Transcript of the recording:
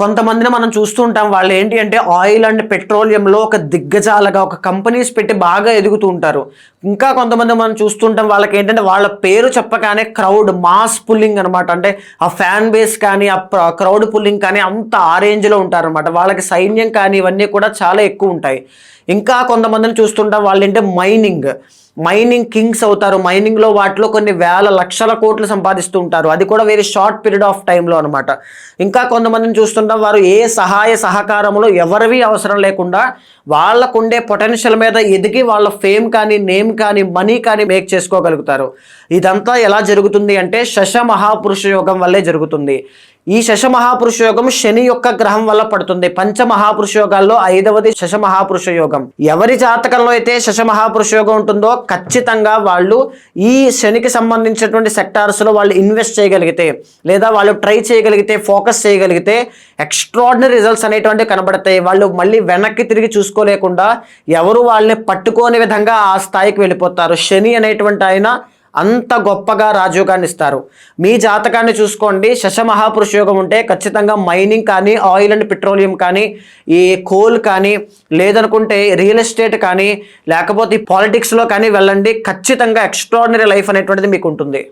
కొంతమందిని మనం చూస్తూ ఉంటాం. వాళ్ళు ఏంటి అంటే ఆయిల్ అండ్ పెట్రోలియంలో ఒక దిగ్గజాలుగా ఒక కంపెనీస్ పెట్టి బాగా ఎదుగుతూ ఉంటారు. ఇంకా కొంతమంది మనం చూస్తుంటాం, వాళ్ళకి ఏంటంటే వాళ్ళ పేరు చెప్పగానే క్రౌడ్ మాస్ పుల్లింగ్ అనమాట. అంటే ఆ ఫ్యాన్ బేస్ కానీ ఆ క్రౌడ్ పుల్లింగ్ కానీ అంత ఆ రేంజ్లో ఉంటారనమాట. వాళ్ళకి సైన్యం కానీ ఇవన్నీ కూడా చాలా ఎక్కువ ఉంటాయి. ఇంకా కొంతమందిని చూస్తుంటాం, వాళ్ళు ఏంటంటే మైనింగ్ కింగ్స్ అవుతారు. మైనింగ్లో వాటిలో కొన్ని వేల లక్షల కోట్లు సంపాదిస్తూ ఉంటారు. అది కూడా వెరీ షార్ట్ పీరియడ్ ఆఫ్ టైంలో అనమాట. ఇంకా కొంతమందిని చూస్తుంటాం, వారు ఏ సహాయ సహకారంలో ఎవరివి అవసరం లేకుండా వాళ్ళకుండే పొటెన్షియల్ మీద ఎదిగి వాళ్ళ ఫేమ్ కానీ నేమ్ కానీ మనీ కానీ మేక్ చేసుకోగలుగుతారు. ఇదంతా ఎలా జరుగుతుంది అంటే శశ మహాపురుష యోగం వల్లే జరుగుతుంది. ఈ శశ మహాపురుష యోగం శని యొక్క గ్రహం వల్ల పడుతుంది. పంచ మహాపురుష యోగాల్లో 5వది శశ మహాపురుష యోగం. ఎవరి జాతకంలో అయితే శశ మహాపురుష యోగం ఉంటుందో ఖచ్చితంగా వాళ్ళు ఈ శనికి సంబంధించినటువంటి సెక్టార్స్లో వాళ్ళు ఇన్వెస్ట్ చేయగలిగితే, లేదా వాళ్ళు ట్రై చేయగలిగితే, ఫోకస్ చేయగలిగితే ఎక్స్ట్రాడినరీ రిజల్ట్స్ అనేటువంటివి కనబడతాయి. వాళ్ళు మళ్ళీ వెనక్కి తిరిగి చూసుకోలేకుండా ఎవరు వాళ్ళని పట్టుకోని విధంగా ఆ స్థాయికి వెళ్ళిపోతారు. శని అనేటువంటి ఆయన అంత గొప్పగా రాజయోగాన్ని ఇస్తారు. మీ జాతకాన్ని చూసుకోండి, శశ మహాపురుష యోగం ఉంటే ఖచ్చితంగా మైనింగ్ కానీ, ఆయిల్ అండ్ పెట్రోలియం కానీ, ఈ కోల్ కానీ, లేదనుకుంటే రియల్ ఎస్టేట్ కానీ, లేకపోతే పాలిటిక్స్లో కానీ వెళ్ళండి. ఖచ్చితంగా ఎక్స్ట్రాడినరీ లైఫ్ అనేటువంటిది మీకు ఉంటుంది.